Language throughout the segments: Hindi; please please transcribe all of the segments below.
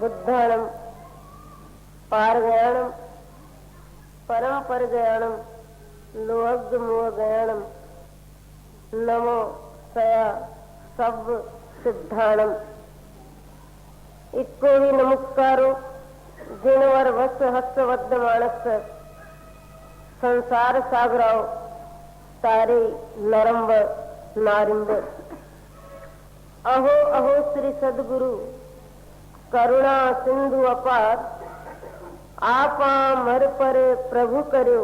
बुद्धाणम पारगयाणम परम परगयाणम लोहग मोहगयाणम नमो सया सब सिद्धाणम। इको ही नमस्कारो जिनवर वस हस्त मानस संसार सागराओ तारे नरम्ब नारिंब। अहो अहो श्री सदगुरु करुणा सिंधु अपार आपा मर पर प्रभु करो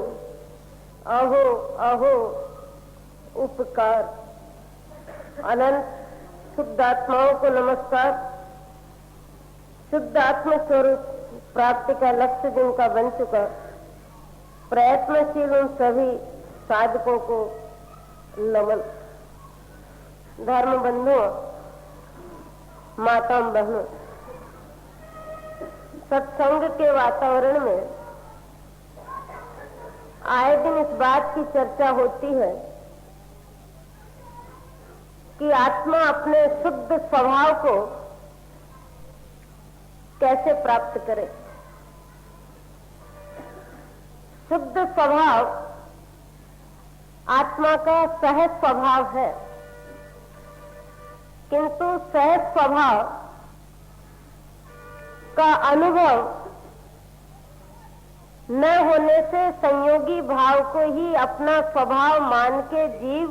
अहो अहो उपकार। अनंत शुद्ध आत्माओं को नमस्कार। शुद्ध आत्म स्वरूप प्राप्ति का लक्ष्य जिनका बन चुका प्रयत्नशील उन सभी साधकों को नमन। धर्म बंधुओं, माताओं बहनों, सत्संग के वातावरण में आए दिन इस बात की चर्चा होती है कि आत्मा अपने शुद्ध स्वभाव को कैसे प्राप्त करे। शुद्ध स्वभाव आत्मा का सहज स्वभाव है, किंतु सहज स्वभाव का अनुभव न होने से संयोगी भाव को ही अपना स्वभाव मान के जीव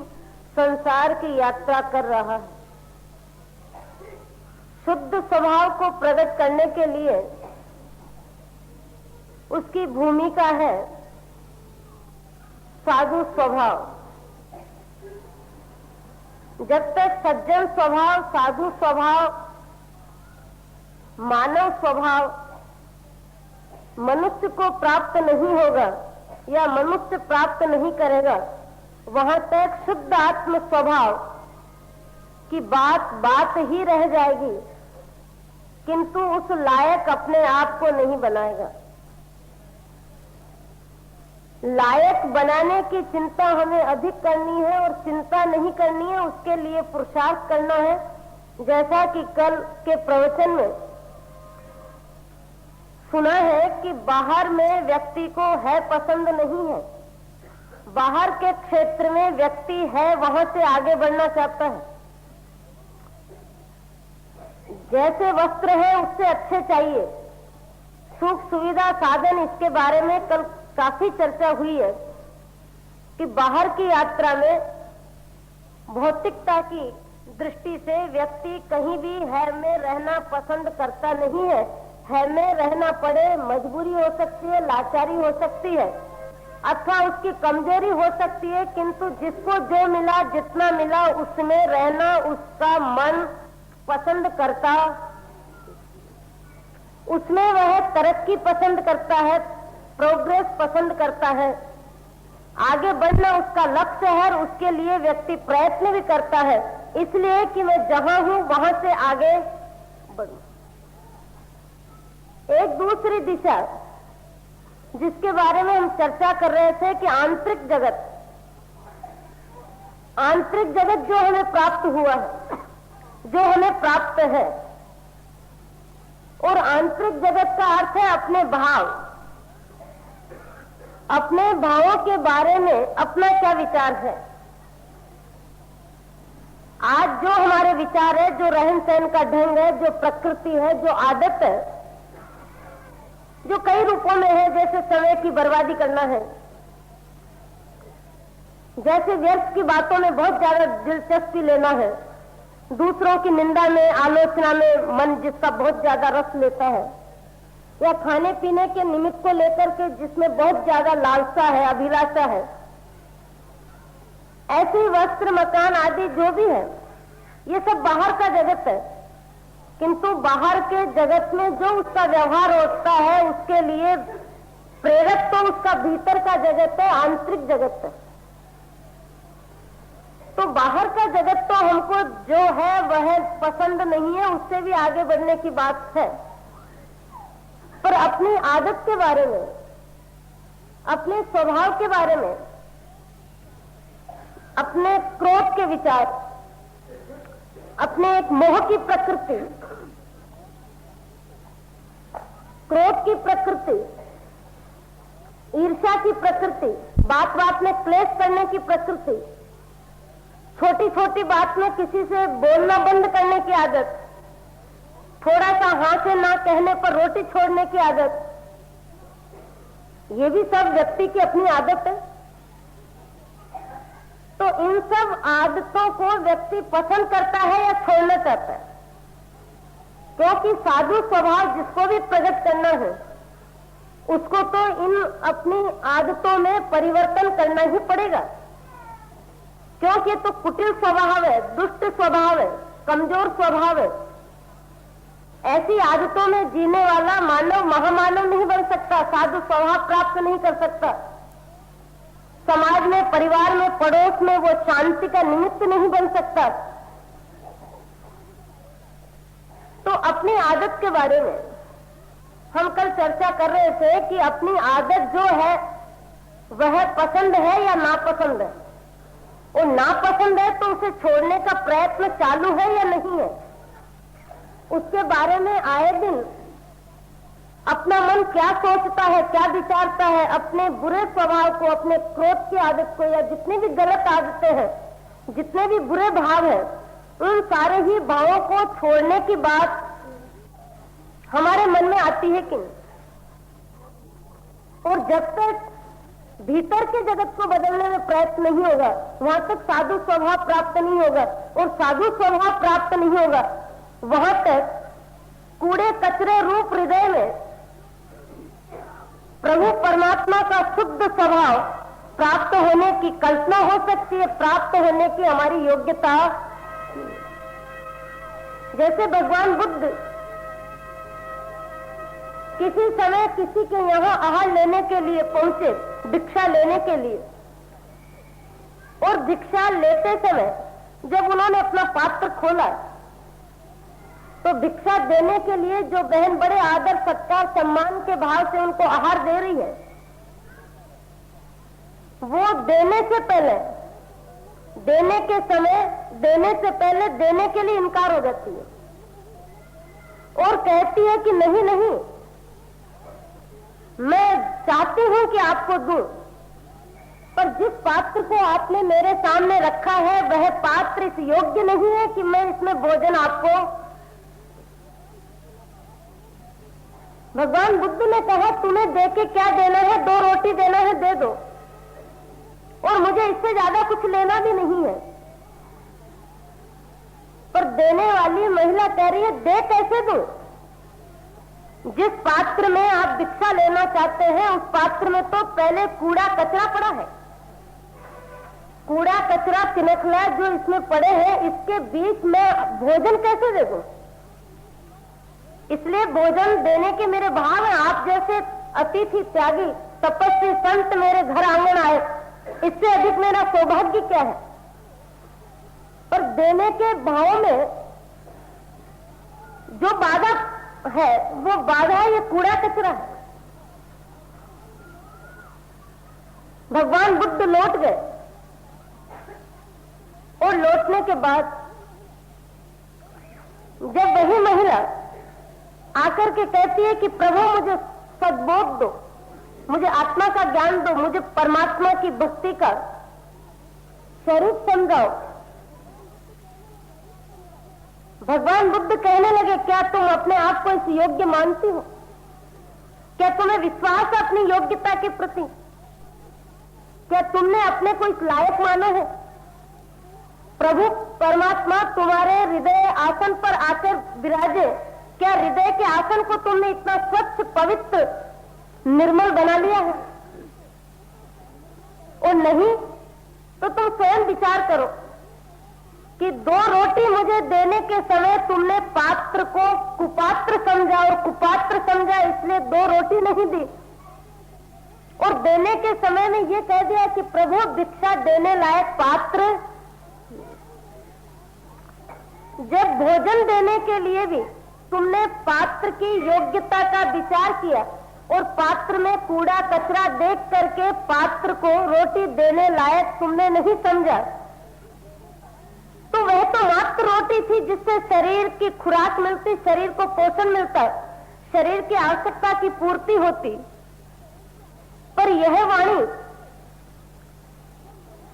संसार की यात्रा कर रहा है। शुद्ध स्वभाव को प्रकट करने के लिए उसकी भूमिका है साधु स्वभाव। जब तक सज्जन स्वभाव, साधु स्वभाव, मानव स्वभाव मनुष्य को प्राप्त नहीं होगा या मनुष्य प्राप्त नहीं करेगा, वहां तक शुद्ध आत्म स्वभाव की बात ही रह जाएगी, किंतु उस लायक अपने आप को नहीं बनाएगा। लायक बनाने की चिंता हमें अधिक करनी है और चिंता नहीं करनी है, उसके लिए पुरुषार्थ करना है। जैसा कि कल के प्रवचन में सुना है कि बाहर में व्यक्ति को है पसंद नहीं है, बाहर के क्षेत्र में व्यक्ति है वहां से आगे बढ़ना चाहता है। जैसे वस्त्र है उससे अच्छे चाहिए, सुख सुविधा साधन, इसके बारे में कल काफी चर्चा हुई है कि बाहर की यात्रा में भौतिकता की दृष्टि से व्यक्ति कहीं भी है में रहना पसंद करता नहीं है। है में रहना पड़े, मजबूरी हो सकती है, लाचारी हो सकती है, अथवा उसकी कमजोरी हो सकती है, किंतु जिसको जो मिला, जितना मिला, उसमें रहना उसका मन पसंद करता, उसमें वह तरक्की पसंद करता है, प्रोग्रेस पसंद करता है, आगे बढ़ना उसका लक्ष्य है और उसके लिए व्यक्ति प्रयत्न भी करता है, इसलिए कि मैं जहां हूं वहां से आगे बढ़ूं। एक दूसरी दिशा जिसके बारे में हम चर्चा कर रहे थे कि आंतरिक जगत जो हमें प्राप्त हुआ है, जो हमें प्राप्त है, और आंतरिक जगत का अर्थ है अपने भाव। अपने भावों के बारे में अपना क्या विचार है। आज जो हमारे विचार है, जो रहन सहन का ढंग है, जो प्रकृति है, जो आदत है, जो कई रूपों में है, जैसे समय की बर्बादी करना है, जैसे व्यर्थ की बातों में बहुत ज्यादा दिलचस्पी लेना है, दूसरों की निंदा में, आलोचना में मन जिसका बहुत ज्यादा रस लेता है, या खाने पीने के निमित्त को लेकर के जिसमें बहुत ज्यादा लालसा है, अभिलाषा है, ऐसे वस्त्र, मकान आदि जो भी है, ये सब बाहर का जगत है। किंतु बाहर के जगत में जो उसका व्यवहार होता है, उसके लिए प्रेरक तो उसका भीतर का जगत है, आंतरिक जगत है। तो बाहर का जगत तो हमको जो है वह पसंद नहीं है, उससे भी आगे बढ़ने की बात है, पर अपनी आदत के बारे में, अपने स्वभाव के बारे में, अपने क्रोध के विचार, अपने एक मोह की प्रकृति, क्रोध की प्रकृति, ईर्ष्या की प्रकृति, बात बात में क्लेश करने की प्रकृति, छोटी छोटी बात में किसी से बोलना बंद करने की आदत, थोड़ा सा हाँ से ना कहने पर रोटी छोड़ने की आदत, ये भी सब व्यक्ति की अपनी आदत है। तो इन सब आदतों को व्यक्ति पसंद करता है या छोड़ना चाहता है, क्योंकि साधु स्वभाव जिसको भी प्रकट करना है उसको तो इन अपनी आदतों में परिवर्तन करना ही पड़ेगा, क्योंकि तो कुटिल स्वभाव है, दुष्ट स्वभाव है, कमजोर स्वभाव है। ऐसी आदतों में जीने वाला मानव महामानव नहीं बन सकता, साधु स्वभाव प्राप्त नहीं कर सकता, समाज में, परिवार में, पड़ोस में वो शांति का निमित्त नहीं बन सकता। तो अपनी आदत के बारे में हम कल चर्चा कर रहे थे कि अपनी आदत जो है वह पसंद है या नापसंद है, और नापसंद है तो उसे छोड़ने का प्रयत्न चालू है या नहीं है, उसके बारे में आए दिन अपना मन क्या सोचता है, क्या विचारता है, अपने बुरे स्वभाव को, अपने क्रोध की आदत को, या जितनी भी गलत आदतें हैं, जितने भी बुरे भाव हैं, उन सारे ही भावों को छोड़ने की बात हमारे मन में आती है कि नहीं। और जब तक भीतर के जगत को बदलने में प्रयत्न नहीं होगा, वहां तक साधु स्वभाव प्राप्त नहीं होगा, और साधु स्वभाव प्राप्त नहीं होगा वहां तक कूड़े कचरे रूप हृदय में प्रभु परमात्मा का शुद्ध स्वभाव प्राप्त होने की कल्पना हो सकती है, प्राप्त होने की हमारी योग्यता। जैसे भगवान बुद्ध किसी समय किसी के यहाँ आहार लेने के लिए पहुंचे, भिक्षा लेने के लिए, और भिक्षा लेते समय जब उन्होंने अपना पात्र खोला तो भिक्षा देने के लिए जो बहन बड़े आदर सत्कार सम्मान के भाव से उनको आहार दे रही है, वो देने से पहले, देने के समय, देने से पहले देने के लिए इनकार हो जाती है और कहती है कि नहीं नहीं, मैं चाहती हूं कि आपको दूं, पर जिस पात्र को आपने मेरे सामने रखा है वह पात्र इस योग्य नहीं है कि मैं इसमें भोजन आपको। भगवान बुद्ध ने कहा तुम्हें दे के क्या देना है, 2 रोटी देना है दे दो, और मुझे इससे ज्यादा कुछ लेना भी नहीं है। पर देने वाली महिला कह रही है दे कैसे दूं? जिस पात्र में आप भिक्षा लेना चाहते हैं उस पात्र में तो पहले कूड़ा कचरा पड़ा है, कूड़ा कचरा तिनखला जो इसमें पड़े हैं, इसके बीच में भोजन कैसे दे दूं? इसलिए भोजन देने के मेरे भाव हैं। आप जैसे अतिथि त्यागी तपस्वी संत मेरे घर आंगन आए, इससे अधिक मेरा सौभाग्य क्या है? पर देने के भाव में जो बाधा है वो बाधा ये कूड़ा कचरा है। भगवान बुद्ध लौट गए और लौटने के बाद जब वही महिला आकर के कहती है कि प्रभु मुझे सद्बोध दो, मुझे आत्मा का ज्ञान दो, मुझे परमात्मा की भक्ति का स्वरूप समझाओ, भगवान बुद्ध कहने लगे क्या तुम अपने आप को इस योग्य मानती हो? क्या तुम्हें विश्वास है अपनी योग्यता के प्रति? क्या तुमने अपने को इस लायक माना है? प्रभु परमात्मा तुम्हारे हृदय आसन पर आकर विराजे, क्या हृदय के आसन को तुमने इतना स्वच्छ पवित्र निर्मल बना लिया है? और नहीं तो तुम स्वयं विचार करो कि 2 रोटी मुझे देने के समय तुमने पात्र को कुपात्र समझा, और कुपात्र समझा इसलिए 2 रोटी नहीं दी, और देने के समय में ये कह दिया कि प्रभु भिक्षा देने लायक पात्र। जब भोजन देने के लिए भी तुमने पात्र की योग्यता का विचार किया और पात्र में कूड़ा कचरा देख करके पात्र को रोटी देने लायक तुमने नहीं समझा, तो वह तो मात्र रोटी थी जिससे शरीर की खुराक मिलती, शरीर को पोषण मिलता, शरीर की आवश्यकता की पूर्ति होती, पर यह वाणी,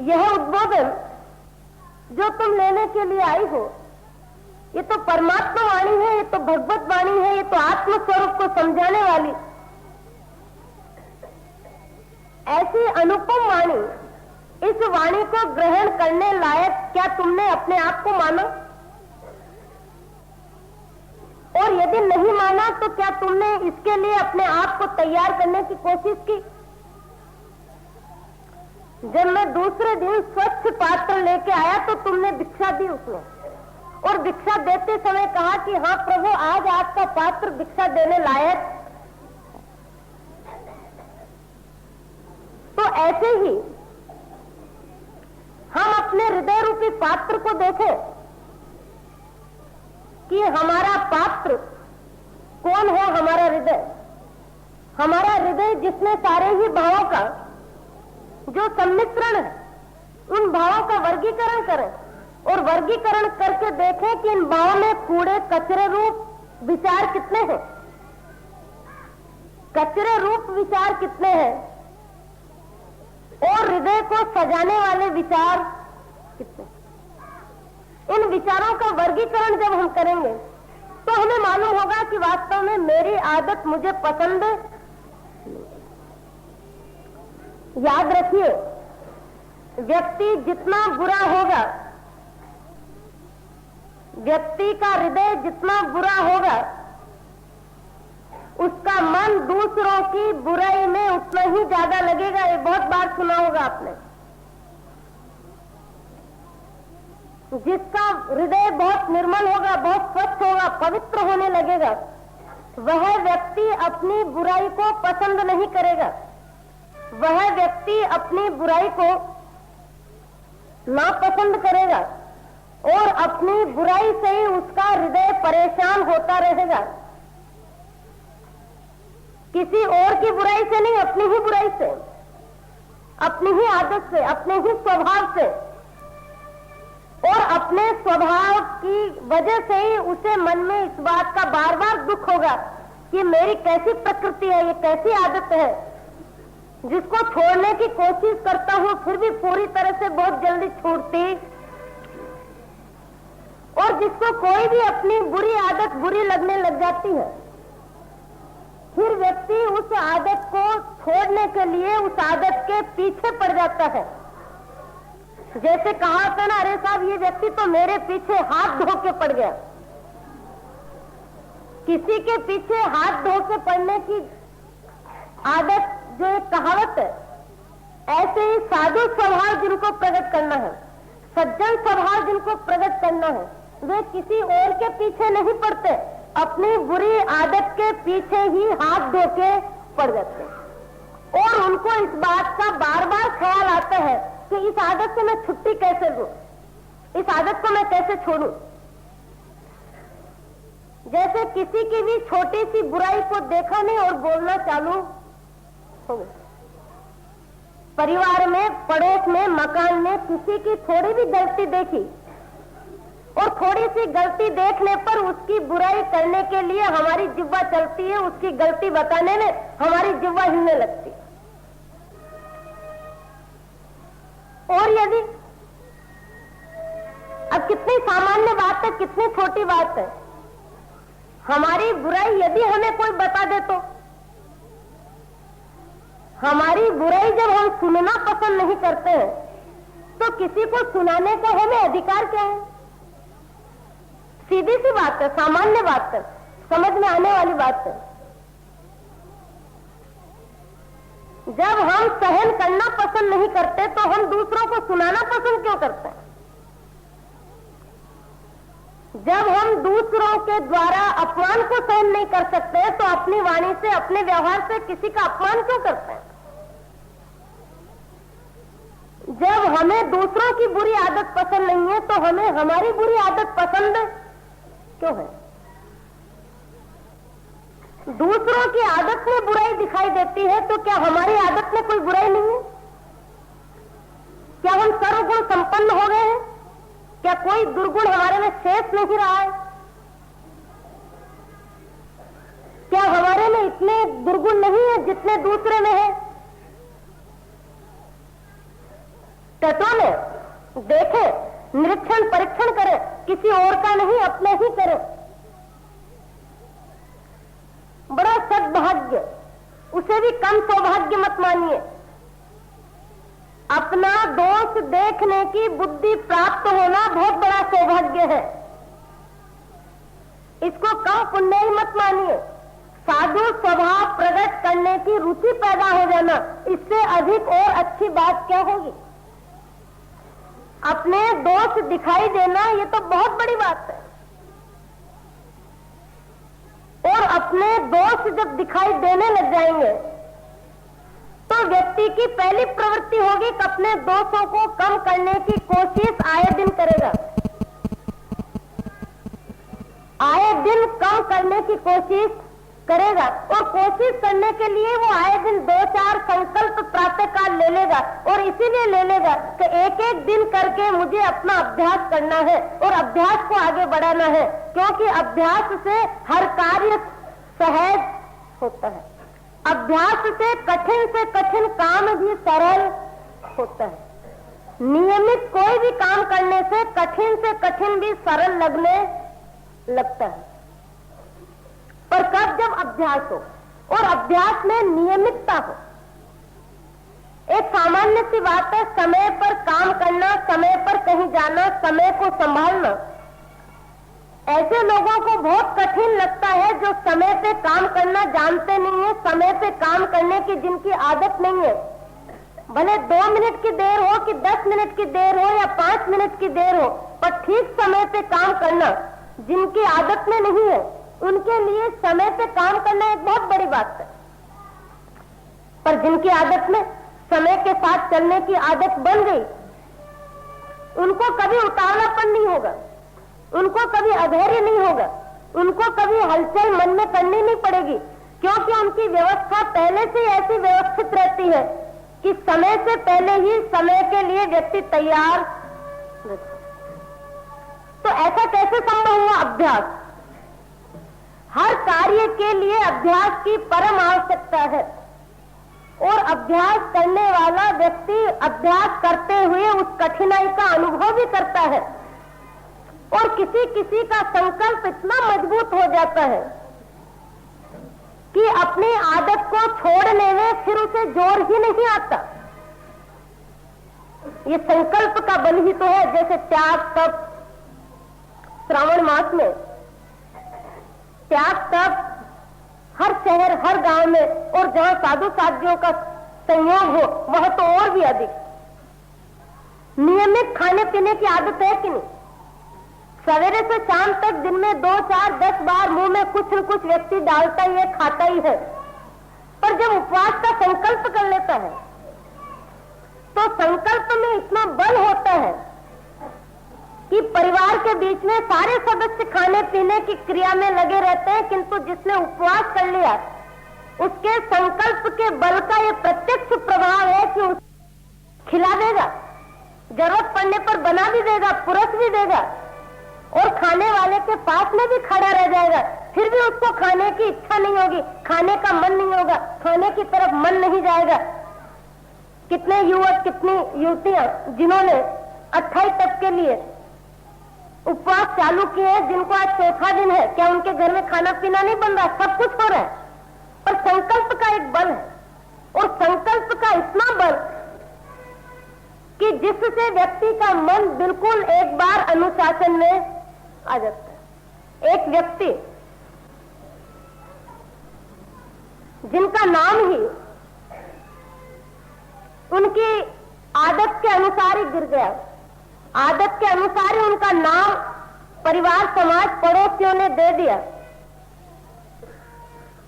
यह उद्बोधन जो तुम लेने के लिए आई हो, ये तो परमात्मा वाणी है, ये तो भगवत वाणी है, ये तो आत्म स्वरूप को समझाने वाली ऐसी अनुपम वाणी, इस वाणी को ग्रहण करने लायक क्या तुमने अपने आप को माना? और यदि नहीं माना तो क्या तुमने इसके लिए अपने आप को तैयार करने की कोशिश की? जब मैं दूसरे दिन स्वच्छ पात्र लेके आया तो तुमने भिक्षा दी उसमें, और भिक्षा देते समय कहा कि हाँ प्रभु, आज आपका पात्र भिक्षा देने लायक। तो ऐसे ही हम अपने हृदय रूपी पात्र को देखें कि हमारा पात्र कौन है। हमारा हृदय जिसमें सारे ही भावों का जो सम्मिश्रण है, उन भावों का वर्गीकरण करें और वर्गीकरण करके देखें कि इन भावों में कूड़े कचरे रूप विचार कितने हैं, कचरे रूप विचार कितने हैं, और हृदय को सजाने वाले विचार कितने। इन विचारों का वर्गीकरण जब हम करेंगे तो हमें मालूम होगा कि वास्तव में मेरी आदत मुझे पसंद है। याद रखिए, व्यक्ति जितना बुरा होगा, व्यक्ति का हृदय जितना बुरा होगा, उसका मन दूसरों की बुराई में उतना ही ज्यादा लगेगा। ये बहुत बार सुना होगा आपने। जिसका हृदय बहुत निर्मल होगा, बहुत स्वच्छ होगा, पवित्र होने लगेगा, वह व्यक्ति अपनी बुराई को पसंद नहीं करेगा। वह व्यक्ति अपनी बुराई को नापसंद करेगा और अपनी बुराई से ही उसका हृदय परेशान होता रहेगा। किसी और की बुराई से नहीं, अपनी ही बुराई से, अपनी ही आदत से, अपने ही स्वभाव से, और अपने स्वभाव की वजह से ही उसे मन में इस बात का बार बार दुख होगा कि मेरी कैसी प्रकृति है, ये कैसी आदत है जिसको छोड़ने की कोशिश करता हूं फिर भी पूरी तरह से बहुत जल्दी छूटती, और जिसको कोई भी अपनी बुरी आदत बुरी लगने लग जाती है, फिर व्यक्ति उस आदत को छोड़ने के लिए उस आदत के पीछे पड़ जाता है। जैसे कहा था ना, अरे साहब ये व्यक्ति तो मेरे पीछे हाथ धो के पड़ गया। किसी के पीछे हाथ धो के पड़ने की आदत जो एक कहावत है, ऐसे ही साधु स्वभाव जिनको प्रकट करना है, सज्जन स्वभाव जिनको प्रकट करना है, वे किसी और के पीछे नहीं पड़ते, अपनी बुरी आदत के पीछे ही हाथ धो के पड़ जाते हैं। और उनको इस बात का बार बार ख्याल आता है कि इस आदत से मैं छुट्टी कैसे लूं, इस आदत को मैं कैसे छोड़ूं। जैसे किसी की भी छोटी सी बुराई को देखा नहीं और बोलना चालू हो गया। परिवार में, पड़ोस में, मकान में किसी की थोड़ी भी गलती देखी और थोड़ी सी गलती देखने पर उसकी बुराई करने के लिए हमारी जिह्वा चलती है, उसकी गलती बताने में हमारी जिह्वा हिलने लगती है। और यदि अब कितनी सामान्य बात है, कितनी छोटी बात है, हमारी बुराई यदि हमें कोई बता दे तो हमारी बुराई जब हम सुनना पसंद नहीं करते हैं तो किसी को सुनाने का हमें अधिकार क्या है? सीधी सी बात है, सामान्य बात है, समझ में आने वाली बात है। जब हम सहन करना पसंद नहीं करते तो हम दूसरों को सुनाना पसंद क्यों करते हैं? जब हम दूसरों के द्वारा अपमान को सहन नहीं कर सकते तो अपनी वाणी से, अपने व्यवहार से किसी का अपमान क्यों करते हैं? जब हमें दूसरों की बुरी आदत पसंद नहीं है तो हमें हमारी बुरी आदत पसंद क्यों है? दूसरों की आदत में बुराई दिखाई देती है तो क्या हमारी आदत में कोई बुराई नहीं है? क्या हम सर्वगुण संपन्न हो गए हैं? क्या कोई दुर्गुण हमारे में शेष नहीं रहा है? क्या दुर्गुण नहीं है जितने दूसरे में है। टटोले, देखे, निरीक्षण परीक्षण करे, किसी और का नहीं अपने ही करे। बड़ा सद्भाग्य, उसे भी कम सौभाग्य मत मानिए। अपना दोष देखने की बुद्धि प्राप्त होना बहुत बड़ा सौभाग्य है, इसको कम पुण्य ही मत मानिए। साधु स्वभाव प्रकट करने की रुचि पैदा हो जाना, इससे अधिक और अच्छी बात क्या होगी। अपने दोष दिखाई देना ये तो बहुत बड़ी बात है, और अपने दोष जब दिखाई देने लग जाएंगे तो व्यक्ति की पहली प्रवृत्ति होगी कि अपने दोषों को कम करने की कोशिश आए दिन करेगा, आए दिन कम करने की कोशिश करेगा। और कोशिश करने के लिए वो आए दिन 2-4 संकल्प प्रातःकाल ले लेगा, और इसीलिए ले लेगा कि एक एक दिन करके मुझे अपना अभ्यास करना है और अभ्यास को आगे बढ़ाना है, क्योंकि अभ्यास से हर कार्य सहज होता है। अभ्यास से कठिन काम भी सरल होता है। नियमित कोई भी काम करने से कठिन भी सरल लगने लगता है, पर कब, जब अभ्यास हो और अभ्यास में नियमितता हो। एक सामान्य सी बात है, समय पर काम करना, समय पर कहीं जाना, समय को संभालना। ऐसे लोगों को बहुत कठिन लगता है जो समय पे काम करना जानते नहीं है, समय पे काम करने की जिनकी आदत नहीं है। भले 2 मिनट की देर हो कि 10 मिनट की देर हो या 5 मिनट की देर हो, पर ठीक समय पे काम करना जिनकी आदत में नहीं है, उनके लिए समय पे काम करना एक बहुत बड़ी बात है। पर जिनकी आदत में समय के साथ चलने की आदत बन गई, उनको कभी उतावलापन नहीं होगा, उनको कभी अधैर्य नहीं होगा, उनको कभी हलचल मन में करनी नहीं पड़ेगी, क्योंकि उनकी व्यवस्था पहले से ऐसी व्यवस्थित रहती है कि समय से पहले ही समय के लिए व्यक्ति तैयार रहता है। तो ऐसा कैसे संभव हुआ? अभ्यास। हर कार्य के लिए अभ्यास की परम आवश्यकता है, और अभ्यास करने वाला व्यक्ति अभ्यास करते हुए उस कठिनाई का अनुभव भी करता है, और किसी किसी का संकल्प इतना मजबूत हो जाता है कि अपनी आदत को छोड़ने में फिर उसे जोर ही नहीं आता। ये संकल्प का बल ही तो है। जैसे त्याग तप, श्रावण मास में त्याग तप हर शहर हर गांव में, और जहां साधु साधियों का संयोग हो वह तो और भी अधिक। नियमित खाने पीने की आदत है कि नहीं? सवेरे से शाम तक दिन में 2, 4, 10 बार मुंह में कुछ न कुछ व्यक्ति डालता ही है, खाता ही है। पर जब उपवास का संकल्प कर लेता है तो संकल्प में इतना बल होता है कि परिवार के बीच में सारे सदस्य खाने पीने की क्रिया में लगे रहते हैं, किंतु जिसने उपवास कर लिया उसके संकल्प के बल का ये प्रत्यक्ष प्रभाव है कि खिला देगा, जरूरत पड़ने पर बना भी देगा, पुरस भी देगा, और खाने वाले के पास में भी खड़ा रह जाएगा। फिर भी उसको खाने की इच्छा नहीं होगी, खाने का मन नहीं होगा, खाने की तरफ मन नहीं जाएगा। कितने युवक, कितनी युवतियां जिन्होंने 28 तक के लिए उपवास चालू किए हैं, जिनको आज 4था दिन है, क्या उनके घर में खाना पीना नहीं बन रहा? सब कुछ हो रहा है, पर संकल्प का एक बल है, और संकल्प का इतना बल कि जिससे व्यक्ति का मन बिल्कुल एक बार अनुशासन में आ जाता है। एक व्यक्ति जिनका नाम ही उनकी आदत के अनुसार ही गिर गया, आदत के अनुसार ही उनका नाम परिवार, समाज, पड़ोसियों ने दे दिया,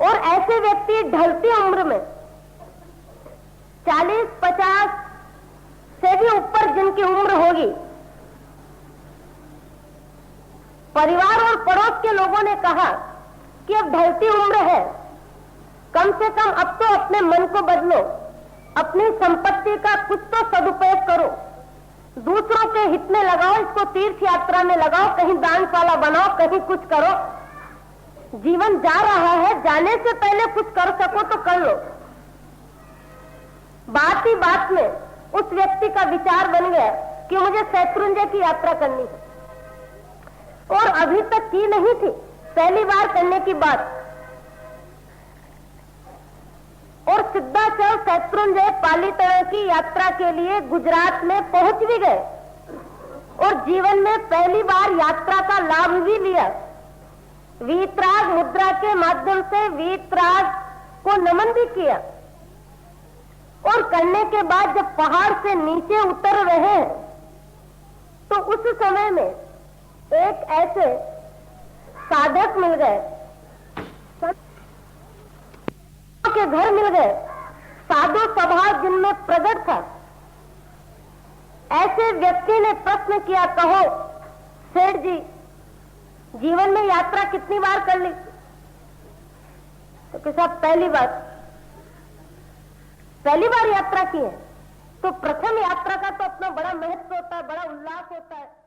और ऐसे व्यक्ति ढलती उम्र में 40-50 से भी ऊपर जिनकी उम्र होगी, परिवार और पड़ोस के लोगों ने कहा कि अब ढलती उम्र है, कम से कम अब तो अपने मन को बदलो, अपनी संपत्ति का कुछ तो सदुपयोग करो, दूसरों के हित में लगाओ, इसको तीर्थ यात्रा में लगाओ, कहीं दानशाला बनाओ, कहीं कुछ करो। जीवन जा रहा है, जाने से पहले कुछ कर सको तो कर लो। बात ही बात में उस व्यक्ति का विचार बन गया कि मुझे शत्रुंजय की यात्रा करनी है और अभी तक की नहीं थी, पहली बार करने की बात। और सिद्धाचल शत्रुंजय पालीताना की यात्रा के लिए गुजरात में पहुंच भी गए और जीवन में पहली बार यात्रा का लाभ भी लिया। वीतराग मुद्रा के माध्यम से वीतराग को नमन भी किया और करने के बाद जब पहाड़ से नीचे उतर रहे हैं तो उस समय में एक ऐसे साधक मिल गए, के घर मिल गए, साधु स्वभाव जिनमें प्रकट था। ऐसे व्यक्ति ने प्रश्न किया, कहो सेठ जी, जीवन में यात्रा कितनी बार कर ली? तो कि साहब पहली बार यात्रा की है। तो प्रथम यात्रा का तो अपना बड़ा महत्व होता है, बड़ा उल्लास होता है।